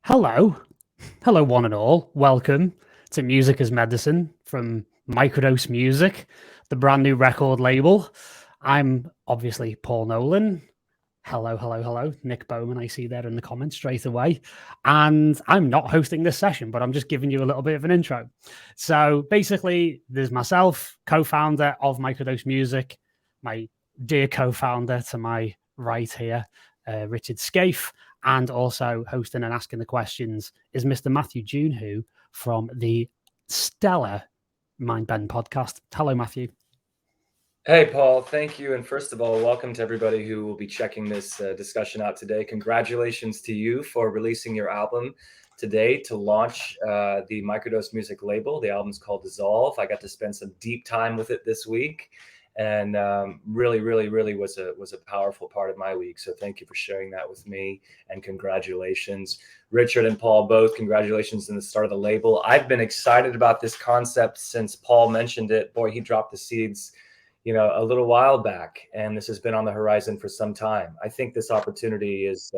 Hello. Hello, one and all. Welcome to Music as Medicine from Microdose Music, the brand new record label. I'm obviously Paul Nolan. Hello. Nick Bowman, I see there in the comments straight away. And I'm not hosting this session, but I'm just giving you a little bit of an intro. So basically, there's myself, co-founder of Microdose Music, my dear co-founder to my right here, Richard Scaife, and also hosting and asking the questions is Mr. Matthew Junhu from the stellar Mind Bend podcast. Hello, Matthew. Hey, Paul. Thank you. And first of all, welcome to everybody who will be checking this discussion out today. Congratulations to you for releasing your album today to launch the Microdose Music label. The album's called Dissolve. I got to spend some deep time with it this week, and really was a powerful part of my week. So thank you for sharing that with me, and congratulations. Richard and Paul, both congratulations on the start of the label. I've been excited about this concept since Paul mentioned it. Boy, he dropped the seeds a little while back, and this has been on the horizon for some time. I think this opportunity is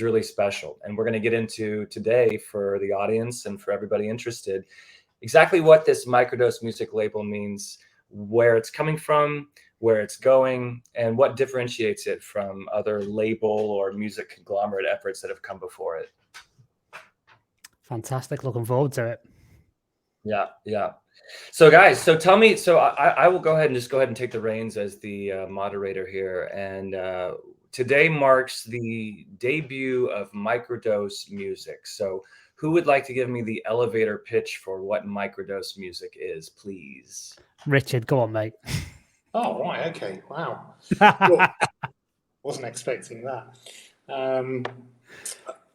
really special, and we're going to get into today for the audience and for everybody interested exactly what this Microdose Music label means, where it's coming from, where it's going, and what differentiates it from other label or music conglomerate efforts that have come before it. Fantastic. Looking forward to it. Yeah. So guys, tell me, I will go ahead and take the reins as the moderator here. And today marks the debut of Microdose Music. So who would like to give me the elevator pitch for what Microdose Music is, please? Richard, go on, mate. Oh, right. Okay. Wow. Well, wasn't expecting that.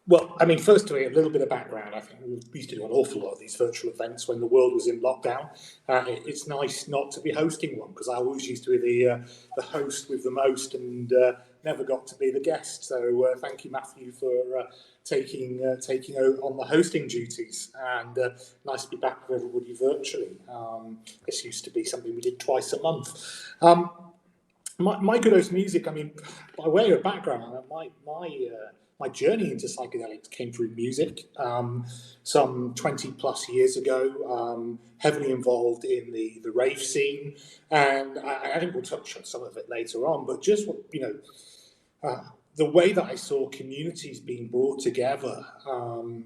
Well, I mean, firstly, a little bit of background. I think we used to do an awful lot of these virtual events when the world was in lockdown. It's nice not to be hosting one, because I always used to be the host with the most and never got to be the guest. So thank you, Matthew, for taking over on the hosting duties. And nice to be back with everybody virtually. This used to be something we did twice a month. Microdose Music, I mean, by way of background, my journey into psychedelics came through music some 20 plus years ago, heavily involved in the rave scene. And I think we'll touch on some of it later on, but just, the way that I saw communities being brought together,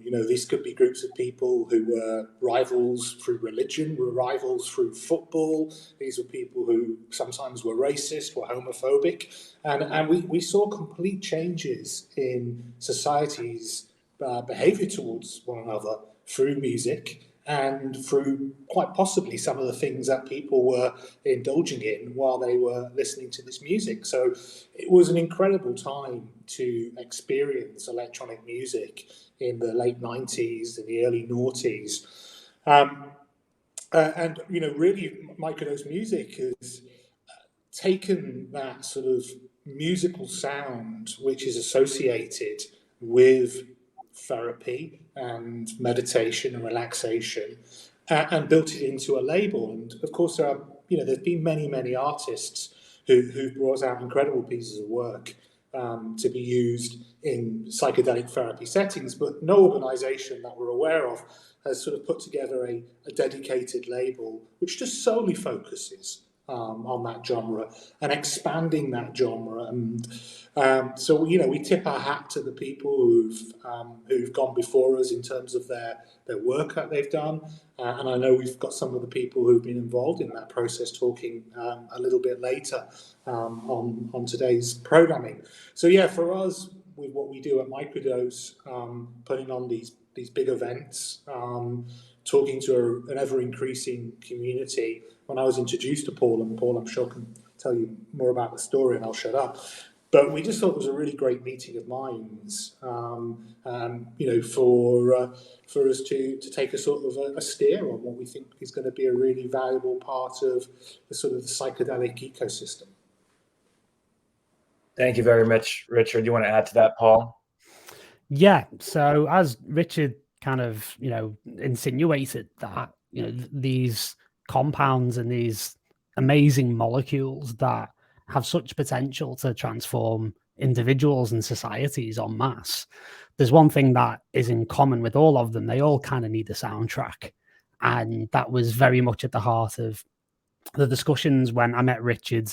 this could be groups of people who were rivals through religion, were rivals through football. These were people who sometimes were racist, were homophobic. And we saw complete changes in society's behavior towards one another through music, and through quite possibly some of the things that people were indulging in while they were listening to this music. So it was an incredible time to experience electronic music in the late 90s and the early noughties. And really, Microdose Music has taken that sort of musical sound, which is associated with therapy and meditation and relaxation, and built it into a label. And of course, there's been many artists who brought out incredible pieces of work to be used in psychedelic therapy settings, but no organisation that we're aware of has sort of put together a dedicated label which just solely focuses on that genre and expanding that genre. And so we tip our hat to the people who've gone before us in terms of their work that they've done, and I know we've got some of the people who've been involved in that process talking a little bit later on today's programming. So yeah, for us, with what we do at Microdose, putting on these big events, talking to an ever-increasing community. When I was introduced to Paul, and Paul, I'm sure, can tell you more about the story, and I'll shut up. But we just thought it was a really great meeting of minds, for us to take a sort of a steer on what we think is going to be a really valuable part of the sort of the psychedelic ecosystem. Thank you very much, Richard. You want to add to that, Paul? Yeah. So as Richard kind of, insinuated that, these compounds and these amazing molecules that have such potential to transform individuals and societies en masse, there's one thing that is in common with all of them. They all kind of need a soundtrack. And that was very much at the heart of the discussions when I met Richard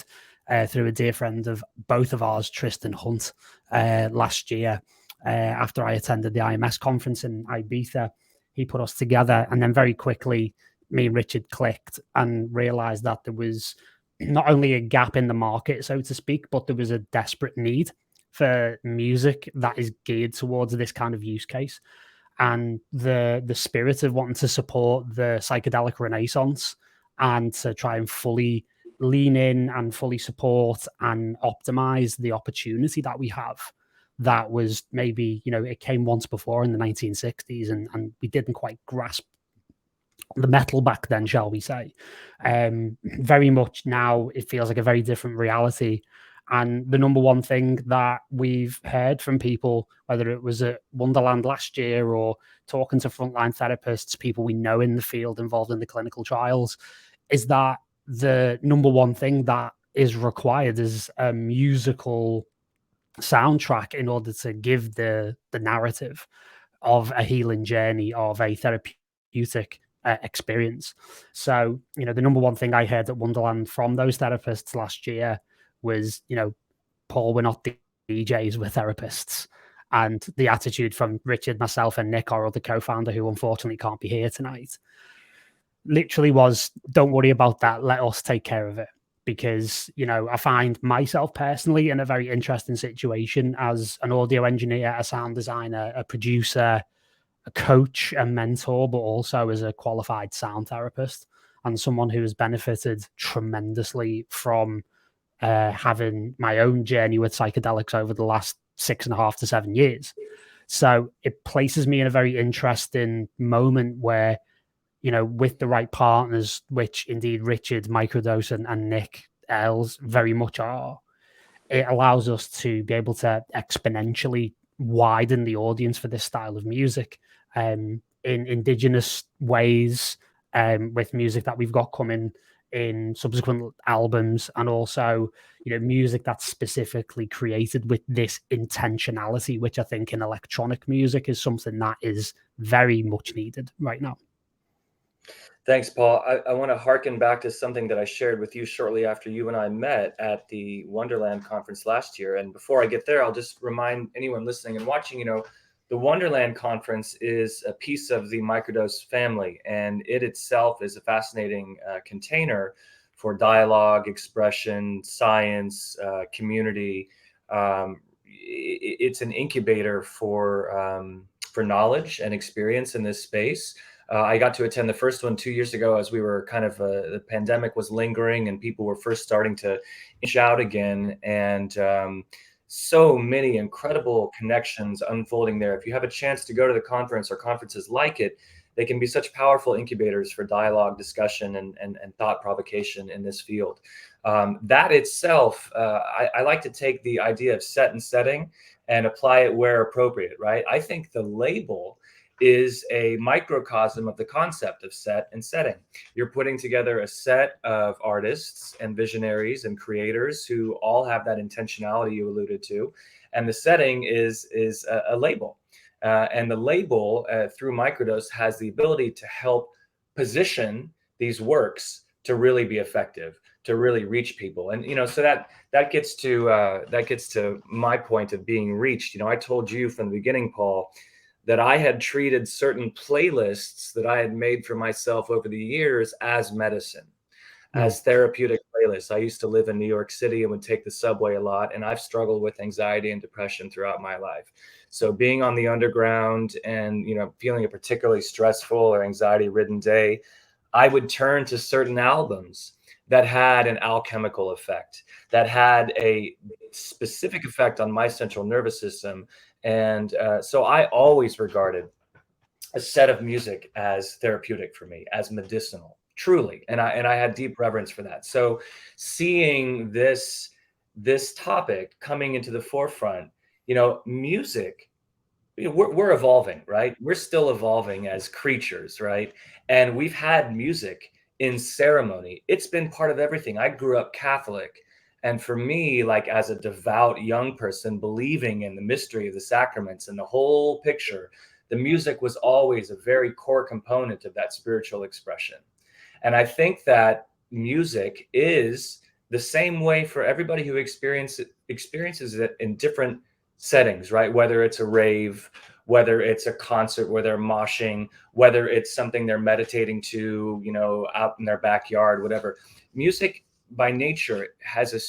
through a dear friend of both of ours, Tristan Hunt, last year after I attended the IMS conference in Ibiza. He put us together, and then very quickly, me and Richard clicked and realized that there was not only a gap in the market, so to speak, but there was a desperate need for music that is geared towards this kind of use case. And the spirit of wanting to support the psychedelic renaissance and to try and fully lean in and fully support and optimize the opportunity that we have, that was maybe, it came once before in the 1960s, and we didn't quite grasp the metal back then, shall we say. Very much now it feels like a very different reality. And the number one thing that we've heard from people, whether it was at Wonderland last year or talking to frontline therapists, people we know in the field involved in the clinical trials, is that the number one thing that is required is a musical soundtrack in order to give the narrative of a healing journey, of a therapeutic experience. So, the number one thing I heard at Wonderland from those therapists last year was, Paul, we're not DJs, we're therapists. And the attitude from Richard, myself, and Nick, our other co-founder, who unfortunately can't be here tonight, literally was, don't worry about that, let us take care of it. Because, I find myself personally in a very interesting situation as an audio engineer, a sound designer, a producer, a coach, a mentor, but also as a qualified sound therapist and someone who has benefited tremendously from having my own journey with psychedelics over the last 6.5 to 7 years. So it places me in a very interesting moment where, with the right partners, which indeed Richard, Microdose, and Nick Els very much are, it allows us to be able to exponentially widen the audience for this style of music in indigenous ways, with music that we've got coming in subsequent albums, and also music that's specifically created with this intentionality, which I think in electronic music is something that is very much needed right now. Thanks, Paul. I want to harken back to something that I shared with you shortly after you and I met at the Wonderland conference last year. And before I get there, I'll just remind anyone listening and watching, the Wonderland conference is a piece of the Microdose family, and it itself is a fascinating container for dialogue, expression, science, community. It's an incubator for knowledge and experience in this space. I got to attend the first one 2 years ago as we were kind of, the pandemic was lingering and people were first starting to inch out again. And so many incredible connections unfolding there. If you have a chance to go to the conference or conferences like it, they can be such powerful incubators for dialogue, discussion, and thought provocation in this field. That itself, I like to take the idea of set and setting and apply it where appropriate, right? I think the label is a microcosm of the concept of set and setting. You're putting together a set of artists and visionaries and creators who all have that intentionality you alluded to. And the setting is a label. And the label through Microdose has the ability to help position these works to really be effective, to really reach people. And, so that gets to my point of being reached. I told you from the beginning, Paul, that I had treated certain playlists that I had made for myself over the years as medicine, as therapeutic playlists. I used to live in New York City and would take the subway a lot, and I've struggled with anxiety and depression throughout my life. So being on the underground and, feeling a particularly stressful or anxiety-ridden day, I would turn to certain albums that had an alchemical effect, that had a specific effect on my central nervous system. And so I always regarded a set of music as therapeutic for me, as medicinal, truly. And I had deep reverence for that. So seeing this topic coming into the forefront, music, we're evolving, right? We're still evolving as creatures, right? And we've had music in ceremony. It's been part of everything. I grew up Catholic, And for me, like as a devout young person believing in the mystery of the sacraments and the whole picture, the music was always a very core component of that spiritual expression. And I think that music is the same way for everybody who experiences it in different settings, right? Whether it's a rave, whether it's a concert where they're moshing, whether it's something they're meditating to, you know, out in their backyard, whatever. Music by nature has a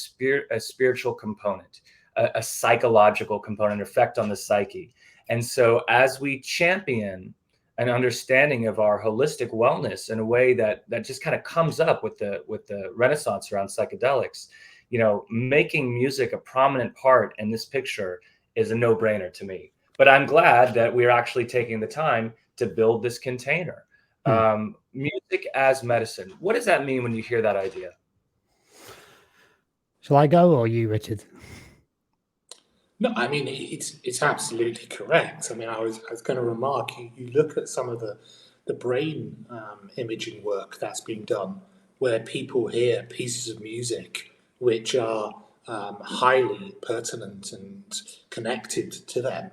spiritual component, a psychological component, effect on the psyche. And so as we champion an understanding of our holistic wellness in a way that just kind of comes up with the Renaissance around psychedelics, you know, making music a prominent part in this picture is a no-brainer to me. But I'm glad that we're actually taking the time to build this container. Music as medicine. What does that mean when you hear that idea? Shall I go or you, Richard? No, I mean it's absolutely correct. I mean, I was going to remark. You look at some of the brain imaging work that's been done, where people hear pieces of music which are highly pertinent and connected to them,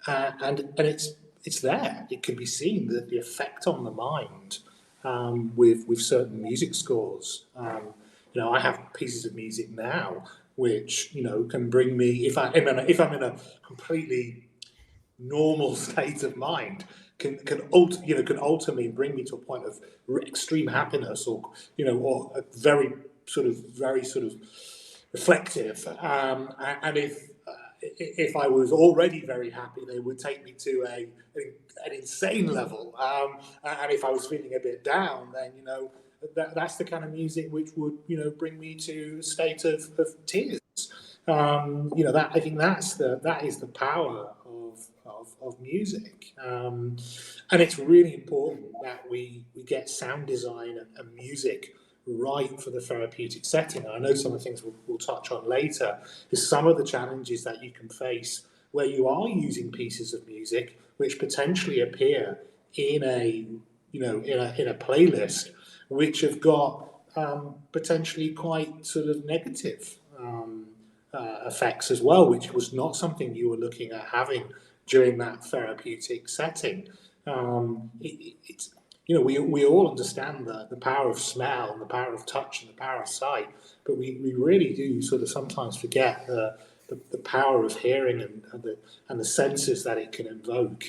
and it's there. It can be seen that the effect on the mind with certain music scores. You know, I have pieces of music now which, you know, can bring me, if I'm in a completely normal state of mind, can alter me and bring me to a point of extreme happiness, or, you know, or a very sort of reflective. And if I was already very happy, they would take me to an insane level. And if I was feeling a bit down, then, you know, that's the kind of music which would, you know, bring me to a state of tears. You know, that I think that is the power of music, and it's really important that we get sound design and music right for the therapeutic setting. I know some of the things we'll touch on later is some of the challenges that you can face where you are using pieces of music which potentially appear in a playlist, which have got potentially quite sort of negative effects as well, which was not something you were looking at having during that therapeutic setting. It's, you know, we all understand the power of smell and the power of touch and the power of sight, but we really do sort of sometimes forget the power of hearing and the senses that it can invoke.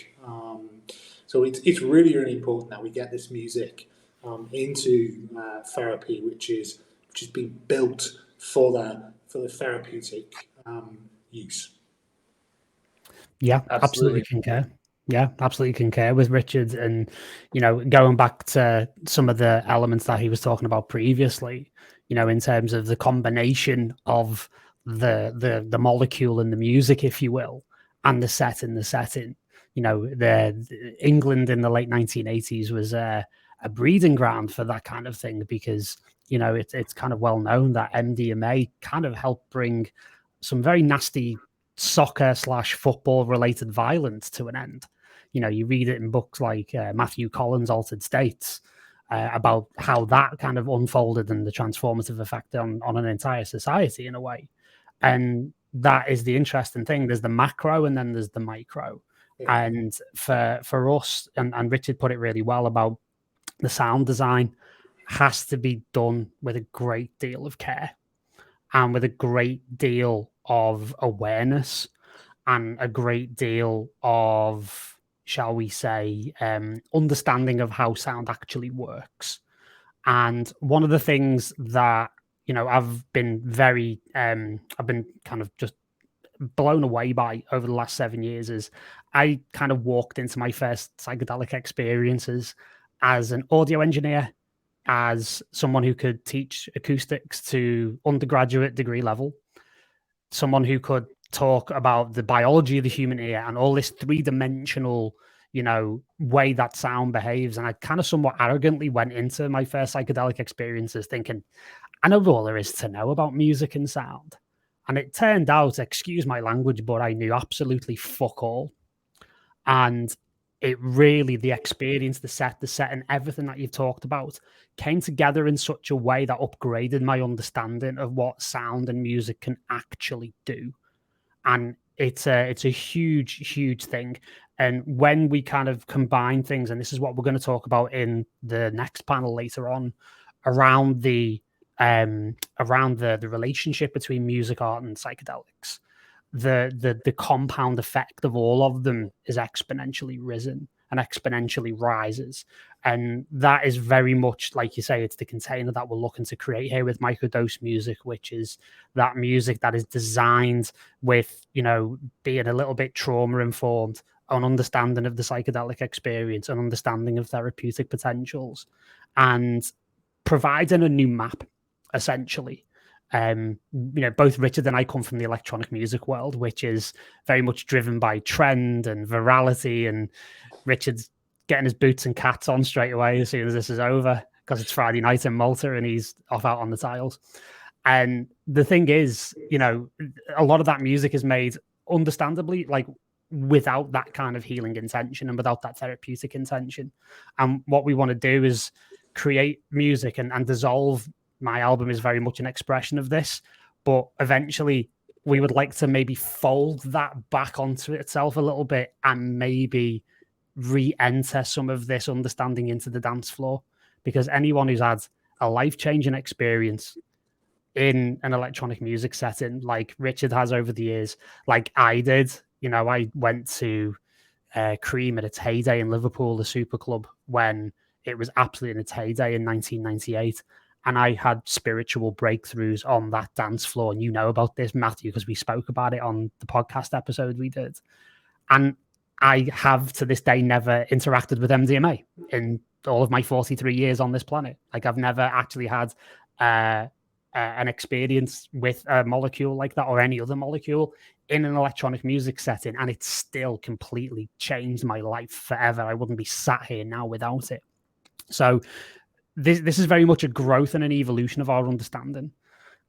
So it's really, really important that we get this music into therapy, which is being built for the therapeutic use. Yeah, absolutely concur. Yeah, absolutely concur with Richard. And, you know, going back to some of the elements that he was talking about previously, you know, in terms of the combination of the molecule and the music, if you will, and the setting. You know, the England in the late 1980s was a breeding ground for that kind of thing, because, you know, it's kind of well known that MDMA kind of helped bring some very nasty soccer/football related violence to an end. You know, you read it in books like Matthew Collins' Altered States about how that kind of unfolded and the transformative effect on an entire society in a way. And that is the interesting thing. There's the macro and then there's the micro. Yeah. And for us, and Richard put it really well about the sound design has to be done with a great deal of care and with a great deal of awareness and a great deal of, shall we say, understanding of how sound actually works. And one of the things that, you know, I've been kind of just blown away by over the last 7 years is I kind of walked into my first psychedelic experiences as an audio engineer, as someone who could teach acoustics to undergraduate degree level, someone who could talk about the biology of the human ear and all this three-dimensional, you know, way that sound behaves. And I kind of somewhat arrogantly went into my first psychedelic experiences thinking, I know all there is to know about music and sound. And it turned out, excuse my language, but I knew absolutely fuck all. And it really, the experience, the set, and everything that you've talked about came together in such a way that upgraded my understanding of what sound and music can actually do. And it's a huge thing. And when we kind of combine things, and this is what we're going to talk about in the next panel later on, around the relationship between music, art, and psychedelics, the compound effect of all of them is exponentially risen and exponentially rises. And that is very much, like you say, it's the container that we're looking to create here with Microdose music, which is that music that is designed with, you know, being a little bit trauma informed, an understanding of the psychedelic experience, an understanding of therapeutic potentials, and providing a new map, essentially. You know, both Richard and I come from the electronic music world, which is very much driven by trend and virality, and Richard's getting his boots and cats on straight away as soon as this is over, because it's Friday night in Malta and he's off out on the tiles. And the thing is, you know, a lot of that music is made understandably, like, without that kind of healing intention and without that therapeutic intention. And what we want to do is create music, and Dissolve, my album, is very much an expression of this. But eventually we would like to maybe fold that back onto itself a little bit and maybe re-enter some of this understanding into the dance floor, because anyone who's had a life-changing experience in an electronic music setting, like Richard has over the years, like I did, you know, I went to Cream at its heyday in Liverpool, the Super Club, when it was absolutely in its heyday in 1998. And I had spiritual breakthroughs on that dance floor. And you know about this, Matthew, because we spoke about it on the podcast episode we did. And I have to this day never interacted with MDMA in all of my 43 years on this planet. Like, I've never actually had an experience with a molecule like that, or any other molecule, in an electronic music setting, and it's still completely changed my life forever. I wouldn't be sat here now without it. So this is very much a growth and an evolution of our understanding,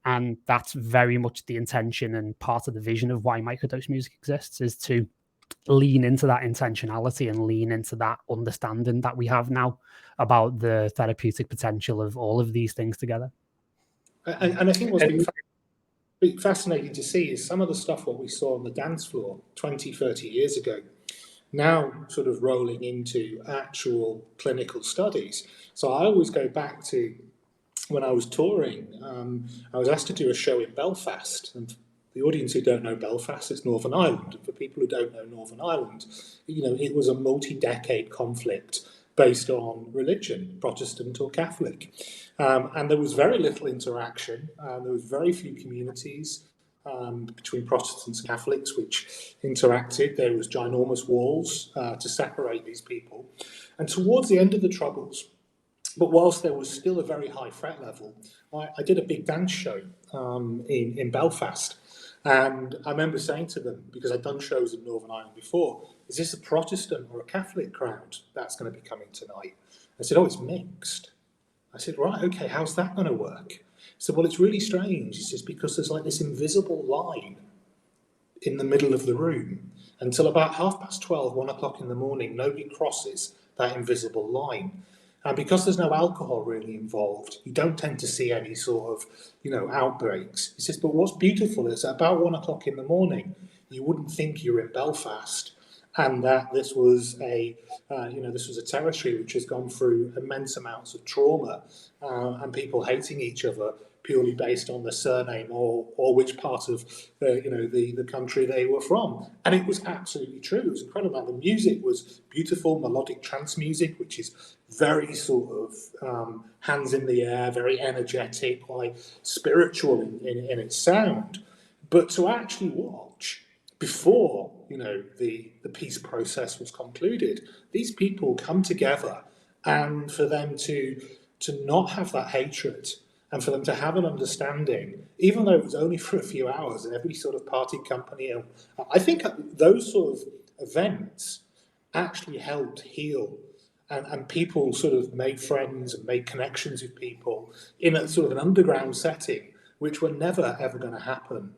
and that's very much the intention and part of the vision of why Microdose music exists, is to lean into that intentionality and lean into that understanding that we have now about the therapeutic potential of all of these things together. And I think what's been fascinating to see is some of the stuff what we saw on the dance floor 20, 30 years ago, now sort of rolling into actual clinical studies. So I always go back to when I was touring. I was asked to do a show in Belfast, and the audience who don't know Belfast, it's Northern Ireland. And for people who don't know Northern Ireland, you know, it was a multi-decade conflict based on religion, Protestant or Catholic. And there was very little interaction. There was very few communities between Protestants and Catholics which interacted. There was ginormous walls to separate these people. And towards the end of the Troubles, but whilst there was still a very high threat level, I did a big dance show in Belfast. And I remember saying to them, because I'd done shows in Northern Ireland before, is this a Protestant or a Catholic crowd that's going to be coming tonight? I said, oh, it's mixed. I said, right, okay, how's that going to work? He said, well, it's really strange. He says, because there's like this invisible line in the middle of the room. Until about 12:30, 1 o'clock in the morning, nobody crosses that invisible line. And because there's no alcohol really involved, you don't tend to see any sort of, you know, outbreaks. He says, but what's beautiful is at about 1 o'clock in the morning, you wouldn't think you're in Belfast, and that this was a territory which has gone through immense amounts of trauma and people hating each other purely based on the surname or which part of the country they were from. And it was absolutely true. It was incredible. And the music was beautiful, melodic trance music, which is very sort of hands in the air, very energetic, like spiritual in its sound. But to actually watch before, you know, the peace process was concluded, these people come together, and for them to not have that hatred, and for them to have an understanding, even though it was only for a few hours in every sort of party company. I think those sort of events actually helped heal, and people sort of made friends and made connections with people in a sort of an underground setting which were never ever going to happen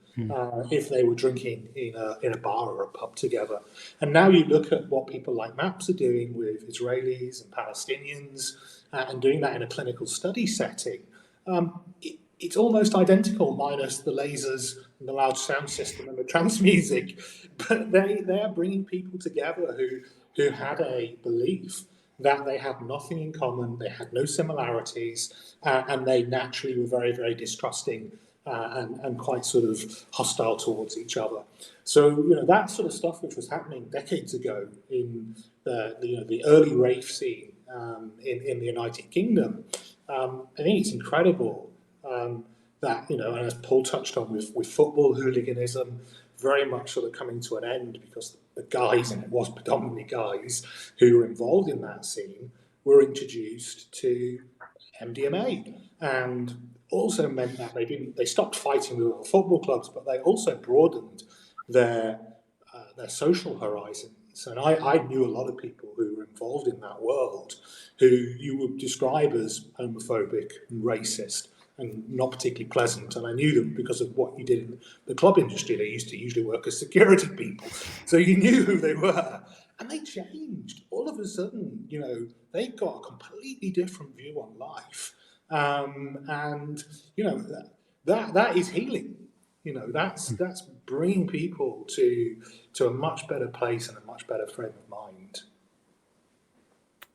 if they were drinking in a bar or a pub together. And now you look at what people like MAPS are doing with Israelis and Palestinians, and doing that in a clinical study setting. It's almost identical, minus the lasers and the loud sound system and the trance music. But they are bringing people together who had a belief that they had nothing in common, they had no similarities, and they naturally were very, very distrusting and quite sort of hostile towards each other. So, that sort of stuff which was happening decades ago in the early rave scene in the United Kingdom, I think it's incredible that, and as Paul touched on with football hooliganism, very much sort of coming to an end because the guys, and it was predominantly guys who were involved in that scene, were introduced to MDMA, and also meant that they stopped fighting with other football clubs, but they also broadened their social horizons. And I knew a lot of people who were involved in that world who you would describe as homophobic and racist and not particularly pleasant. And I knew them because of what you did in the club industry. They used to usually work as security people. So you knew who they were. And they changed. All of a sudden, they got a completely different view on life. And, that is healing. That's bringing people to a much better place and a much better frame of mind.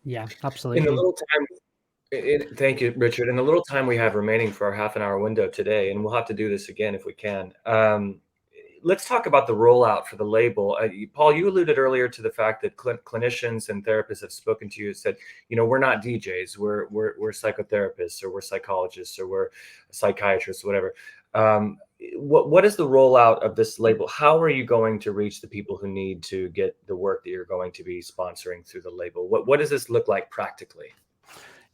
Yeah, absolutely. In the little time, thank you, Richard. In the little time we have remaining for our half-an-hour window today, and we'll have to do this again if we can. Let's talk about the rollout for the label. Paul, you alluded earlier to the fact that clinicians and therapists have spoken to you and said, we're not DJs, we're psychotherapists, or we're psychologists, or we're psychiatrists, whatever. What is the rollout of this label? How are you going to reach the people who need to get the work that you're going to be sponsoring through the label? What does this look like practically?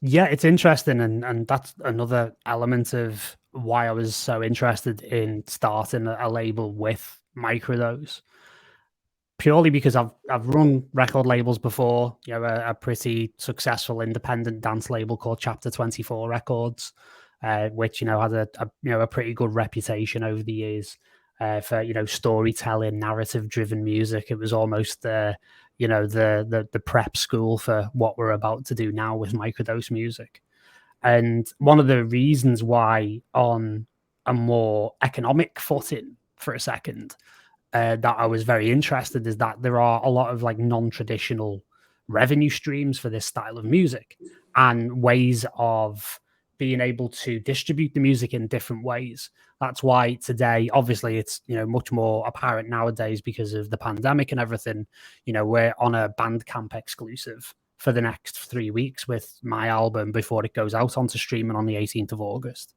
Yeah, it's interesting, and that's another element of why I was so interested in starting a label with Microdose. Purely because I've run record labels before, a pretty successful independent dance label called Chapter 24 Records, which had a pretty good reputation over the years for storytelling, narrative-driven music. It was almost the prep school for what we're about to do now with Microdose music. And one of the reasons why, on a more economic footing for a second, that I was very interested is that there are a lot of non-traditional revenue streams for this style of music and ways of being able to distribute the music in different ways. That's why today, obviously, it's much more apparent nowadays because of the pandemic and everything. We're on a Bandcamp exclusive for the next 3 weeks with my album before it goes out onto streaming on the 18th of August.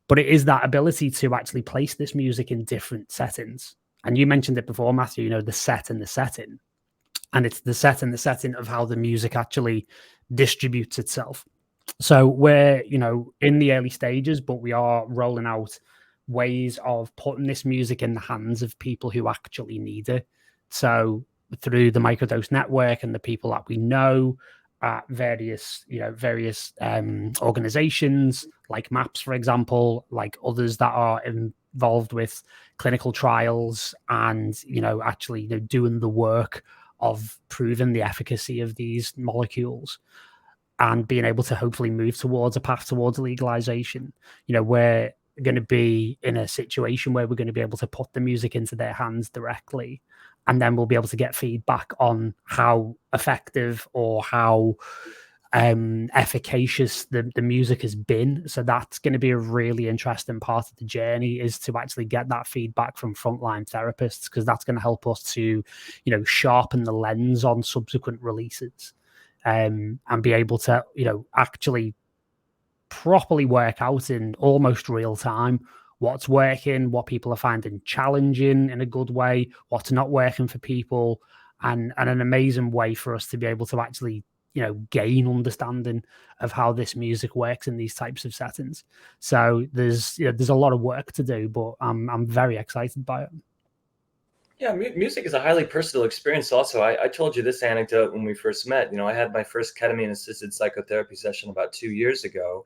But it is that ability to actually place this music in different settings. And you mentioned it before, Matthew, the set and the setting. And it's the set and the setting of how the music actually distributes itself. So we're, in the early stages, but we are rolling out ways of putting this music in the hands of people who actually need it. So through the Microdose network and the people that we know at various organizations like MAPS, for example, like others that are involved with clinical trials and, actually doing the work of proving the efficacy of these molecules and being able to hopefully move towards a path towards legalization. We're going to be in a situation where we're going to be able to put the music into their hands directly, and then we'll be able to get feedback on how effective or how efficacious the music has been. So that's going to be a really interesting part of the journey, is to actually get that feedback from frontline therapists, because that's going to help us to, sharpen the lens on subsequent releases, and be able to, actually properly work out in almost real time what's working, what people are finding challenging in a good way, what's not working for people, and an amazing way for us to be able to actually, gain understanding of how this music works in these types of settings. So there's a lot of work to do, but I'm very excited by it. Yeah, music is a highly personal experience. Also, I told you this anecdote when we first met. I had my first ketamine-assisted psychotherapy session about 2 years ago,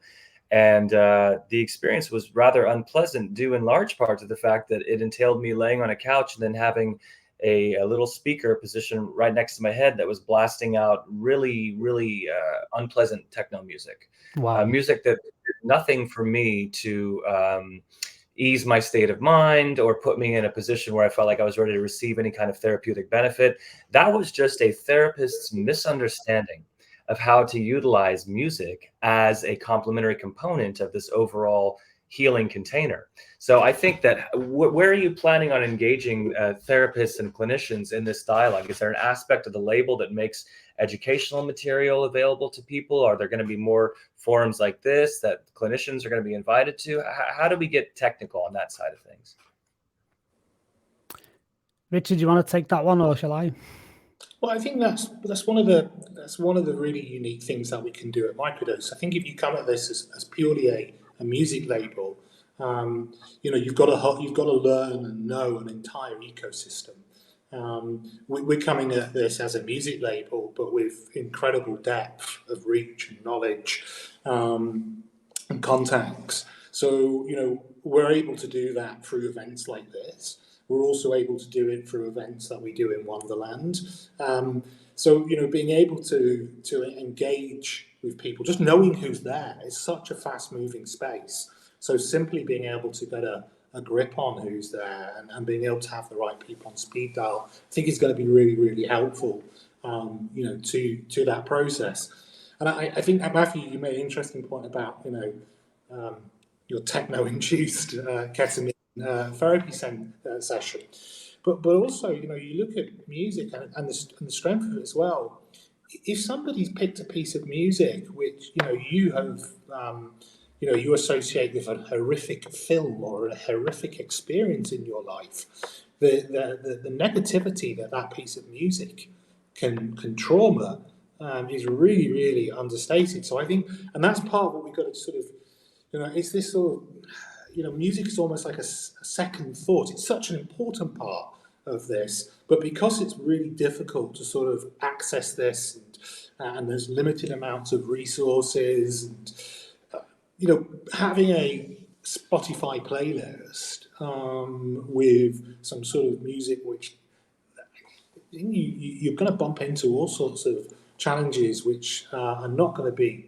And the experience was rather unpleasant, due in large part to the fact that it entailed me laying on a couch and then having a little speaker positioned right next to my head that was blasting out really, really unpleasant techno music. Wow. Music that did nothing for me to ease my state of mind or put me in a position where I felt like I was ready to receive any kind of therapeutic benefit. That was just a therapist's misunderstanding of how to utilize music as a complementary component of this overall healing container. So I think that where are you planning on engaging therapists and clinicians in this dialogue? Is there an aspect of the label that makes educational material available to people? Are there going to be more forums like this that clinicians are going to be invited to? How do we get technical on that side of things? Richard, do you want to take that one, or shall I? Well, I think that's one of the really unique things that we can do at Microdose. I think if you come at this as purely a music label, you've got to learn and know an entire ecosystem. We're coming at this as a music label, but with incredible depth of reach and knowledge and contacts. So we're able to do that through events like this. We're also able to do it through events that we do in Wonderland. So being able to engage with people, just knowing who's there, is such a fast-moving space. So simply being able to get a grip on who's there and being able to have the right people on speed dial, I think is going to be really, really helpful, to that process. And I think, Matthew, you made an interesting point about your techno-induced ketamine therapy session, but also you look at music and the strength of it as well. If somebody's picked a piece of music which you have you associate with a horrific film or a horrific experience in your life, the negativity that piece of music can trauma is really, really understated. So I think, and that's part of what we've got to sort of it's this sort of music is almost like a second thought. It's such an important part of this, but because it's really difficult to sort of access this, and there's limited amounts of resources, and having a Spotify playlist with some sort of music which you're going to bump into all sorts of challenges which are not going to be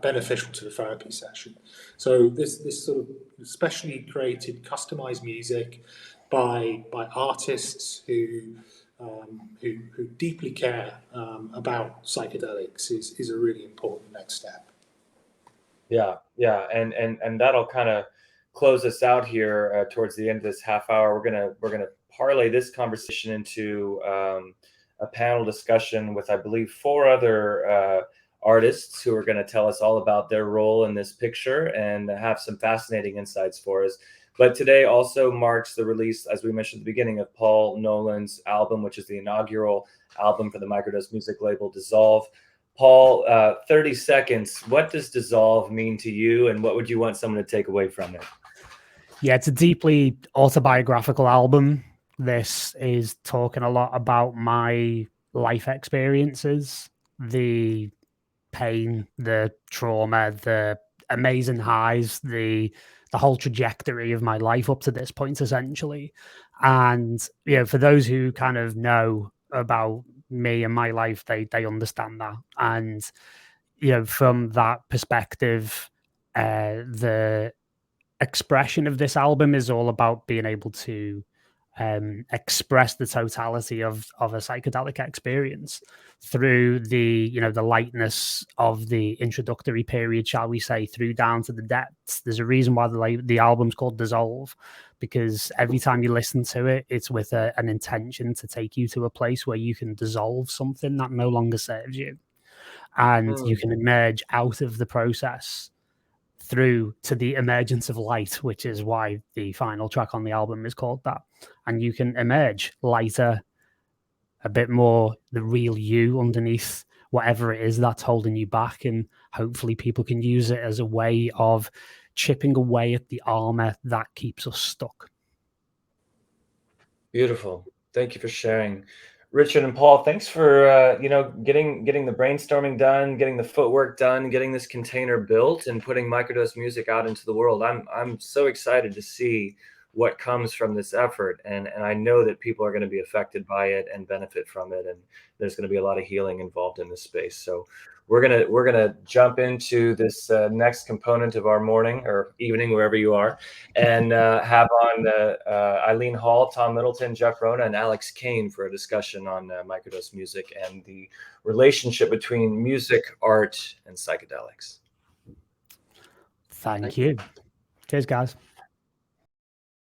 beneficial to the therapy session. So this sort of specially created, customized music by artists who deeply care about psychedelics is a really important next step. Yeah, and that'll kind of close us out here towards the end of this half hour. We're gonna parlay this conversation into a panel discussion with, I believe, 4 other artists who are going to tell us all about their role in this picture and have some fascinating insights for us. But today also marks the release, as we mentioned at the beginning, of Paul Nolan's album, which is the inaugural album for the Microdose music label, Dissolve. Paul, 30 seconds. What does Dissolve mean to you, and what would you want someone to take away from it? Yeah, it's a deeply autobiographical album. This is talking a lot about my life experiences, the pain, the trauma, the amazing highs, the whole trajectory of my life up to this point, essentially. And for those who kind of know about me and my life, they understand that. And from that perspective, the expression of this album is all about being able to express the totality of a psychedelic experience through the the lightness of the introductory period, shall we say, through down to the depths. There's a reason why the album's called Dissolve, because every time you listen to it, it's with an intention to take you to a place where you can dissolve something that no longer serves you, and you can emerge out of the process through to the emergence of light, which is why the final track on the album is called that. And you can emerge lighter, a bit more the real you underneath whatever it is that's holding you back. And hopefully people can use it as a way of chipping away at the armor that keeps us stuck. Beautiful. Thank you for sharing. Richard and Paul, thanks for getting the brainstorming done, getting the footwork done, getting this container built, and putting Microdose music out into the world. I'm so excited to see what comes from this effort, and I know that people are going to be affected by it and benefit from it, and there's going to be a lot of healing involved in this space. So we're gonna jump into this next component of our morning or evening, wherever you are, and have on Eileen Hall, Tom Middleton, Jeff Rona, and Alex Kane for a discussion on Microdose music and the relationship between music, art, and psychedelics. Thank you. Cheers, guys.